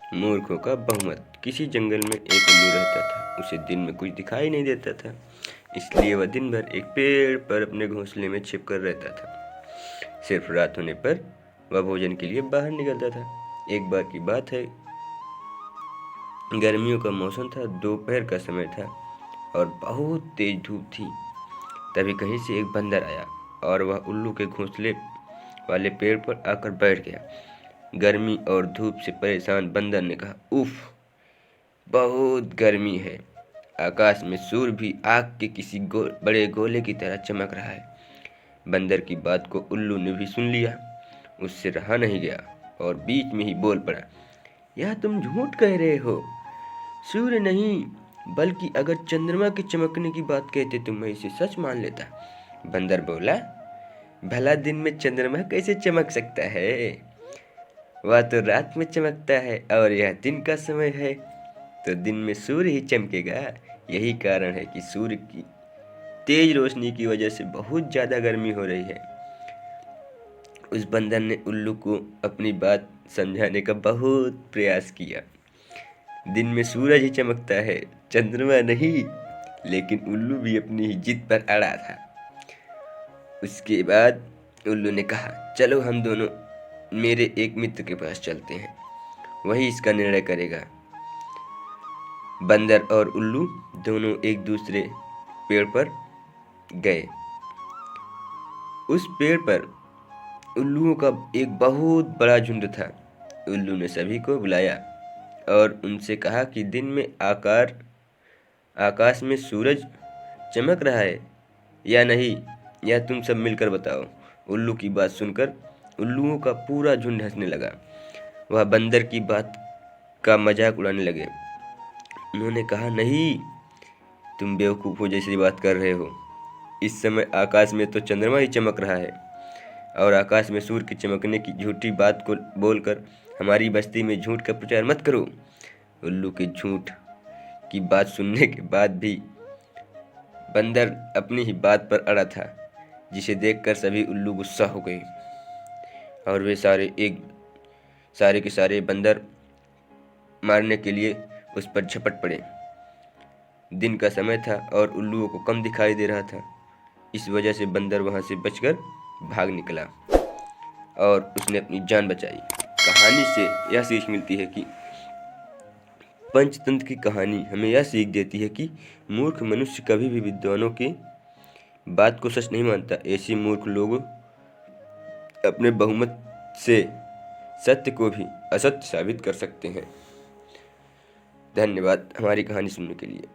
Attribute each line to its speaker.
Speaker 1: मूर्खों का बहुमत। किसी जंगल में एक उल्लू रहता था। उसे दिन में कुछ दिखाई नहीं देता था, इसलिए वह दिन भर एक पेड़ पर अपने घोंसले में छिपकर रहता था। सिर्फ रात होने पर वह भोजन के लिए बाहर निकलता था। एक बार की बात है, गर्मियों का मौसम था, दोपहर का समय था और बहुत तेज धूप थी। तभी कहीं से एक बंदर आया और वह उल्लू के घोंसले वाले पेड़ पर आकर बैठ गया। गर्मी और धूप से परेशान बंदर ने कहा, उफ, बहुत गर्मी है। आकाश में सूर्य भी आग के किसी बड़े गोले की तरह चमक रहा है। बंदर की बात को उल्लू ने भी सुन लिया। उससे रहा नहीं गया और बीच में ही बोल पड़ा, यह तुम झूठ कह रहे हो। सूर्य नहीं, बल्कि अगर चंद्रमा के चमकने की बात कहते तो मैं इसे सच मान लेता। बंदर बोला, भला दिन में चंद्रमा कैसे चमक सकता है? वह तो रात में चमकता है और यह दिन का समय है, तो दिन में सूर्य ही चमकेगा। यही कारण है कि सूर्य की तेज रोशनी की वजह से बहुत ज़्यादा गर्मी हो रही है। उस बंदर ने उल्लू को अपनी बात समझाने का बहुत प्रयास किया। दिन में सूरज ही चमकता है, चंद्रमा नहीं। लेकिन उल्लू भी अपनी ही जिद पर अड़ा था। उसके बाद उल्लू ने कहा, चलो हम दोनों मेरे एक मित्र के पास चलते हैं, वही इसका निर्णय करेगा। बंदर और उल्लू दोनों एक दूसरे पेड़ पर गए। उस पेड़ पर उल्लुओं का एक बहुत बड़ा झुंड था। उल्लू ने सभी को बुलाया और उनसे कहा कि दिन में आकाश में सूरज चमक रहा है या नहीं, यह तुम सब मिलकर बताओ। उल्लू की बात सुनकर उल्लुओं का पूरा झुंड हंसने लगा। वह बंदर की बात का मजाक उड़ाने लगे। उन्होंने कहा, नहीं, तुम बेवकूफ़ों जैसी बात कर रहे हो। इस समय आकाश में तो चंद्रमा ही चमक रहा है और आकाश में सूर्य के चमकने की झूठी बात को बोलकर हमारी बस्ती में झूठ का प्रचार मत करो। उल्लू के झूठ की बात सुनने के बाद भी बंदर अपनी ही बात पर अड़ा था, जिसे देखकर सभी उल्लू गुस्सा हो गए और वे सारे के सारे बंदर मारने के लिए उस पर झपट पड़े। दिन का समय था और उल्लुओं को कम दिखाई दे रहा था। इस वजह से बंदर वहां से बचकर भाग निकला और उसने अपनी जान बचाई। कहानी से यह सीख मिलती है कि पंचतंत्र की कहानी हमें यह सीख देती है कि मूर्ख मनुष्य कभी भी विद्वानों की बात को सच नहीं मानता। ऐसे मूर्ख लोग अपने बहुमत से सत्य को भी असत्य साबित कर सकते हैं। धन्यवाद हमारी कहानी सुनने के लिए।